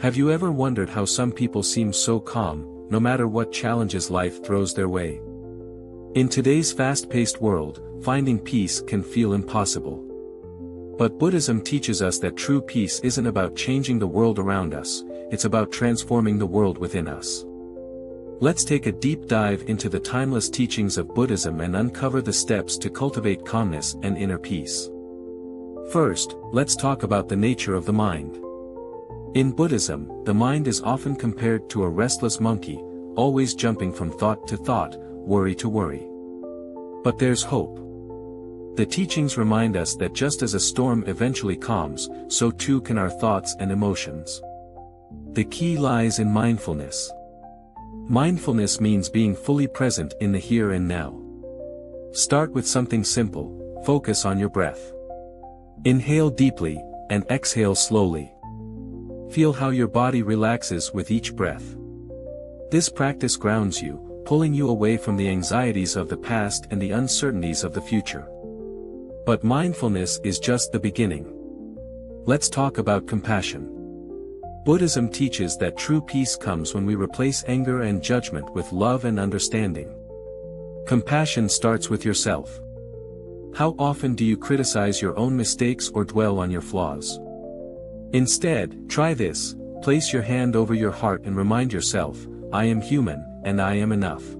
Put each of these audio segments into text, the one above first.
Have you ever wondered how some people seem so calm, no matter what challenges life throws their way? In today's fast-paced world, finding peace can feel impossible. But Buddhism teaches us that true peace isn't about changing the world around us, it's about transforming the world within us. Let's take a deep dive into the timeless teachings of Buddhism and uncover the steps to cultivate calmness and inner peace. First, let's talk about the nature of the mind. In Buddhism, the mind is often compared to a restless monkey, always jumping from thought to thought, worry to worry. But there's hope. The teachings remind us that just as a storm eventually calms, so too can our thoughts and emotions. The key lies in mindfulness. Mindfulness means being fully present in the here and now. Start with something simple, focus on your breath. Inhale deeply, and exhale slowly. Feel how your body relaxes with each breath. This practice grounds you, pulling you away from the anxieties of the past and the uncertainties of the future. But mindfulness is just the beginning. Let's talk about compassion. Buddhism teaches that true peace comes when we replace anger and judgment with love and understanding. Compassion starts with yourself. How often do you criticize your own mistakes or dwell on your flaws? Instead, try this: place your hand over your heart and remind yourself, I am human, and I am enough.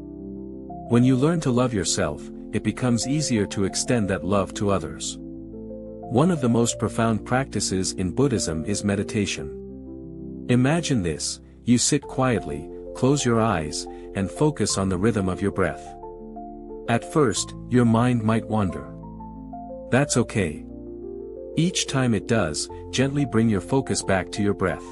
When you learn to love yourself, it becomes easier to extend that love to others. One of the most profound practices in Buddhism is meditation. Imagine this: you sit quietly, close your eyes, and focus on the rhythm of your breath. At first, your mind might wander. That's okay. Each time it does, gently bring your focus back to your breath.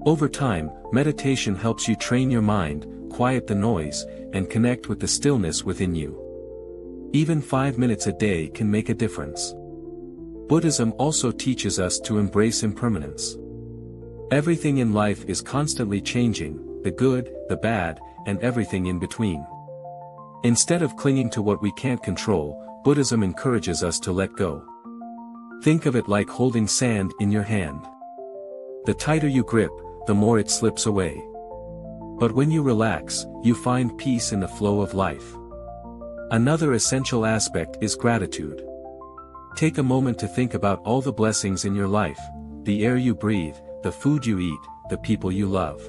Over time, meditation helps you train your mind, quiet the noise, and connect with the stillness within you. Even 5 minutes a day can make a difference. Buddhism also teaches us to embrace impermanence. Everything in life is constantly changing, the good, the bad, and everything in between. Instead of clinging to what we can't control, Buddhism encourages us to let go. Think of it like holding sand in your hand. The tighter you grip, the more it slips away. But when you relax, you find peace in the flow of life. Another essential aspect is gratitude. Take a moment to think about all the blessings in your life: the air you breathe, the food you eat, the people you love.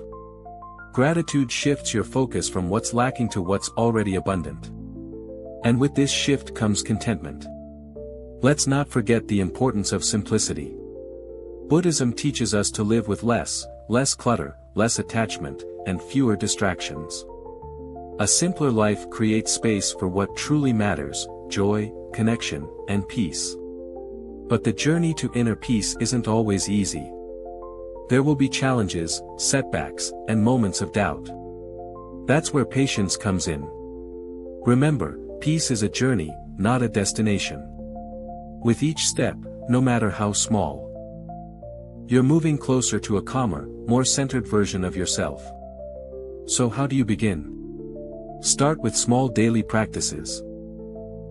Gratitude shifts your focus from what's lacking to what's already abundant. And with this shift comes contentment. Let's not forget the importance of simplicity. Buddhism teaches us to live with less clutter, less attachment, and fewer distractions. A simpler life creates space for what truly matters: joy, connection, and peace. But the journey to inner peace isn't always easy. There will be challenges, setbacks, and moments of doubt. That's where patience comes in. Remember, peace is a journey, not a destination. With each step, no matter how small, you're moving closer to a calmer, more centered version of yourself. So how do you begin? Start with small daily practices.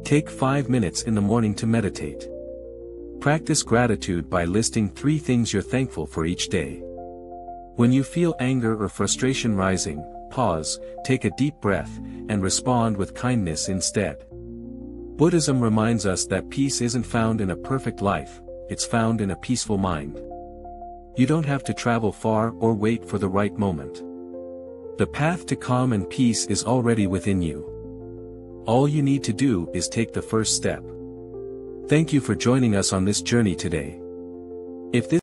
Take 5 minutes in the morning to meditate. Practice gratitude by listing 3 things you're thankful for each day. When you feel anger or frustration rising, pause, take a deep breath, and respond with kindness instead. Buddhism reminds us that peace isn't found in a perfect life, it's found in a peaceful mind. You don't have to travel far or wait for the right moment. The path to calm and peace is already within you. All you need to do is take the first step. Thank you for joining us on this journey today. If this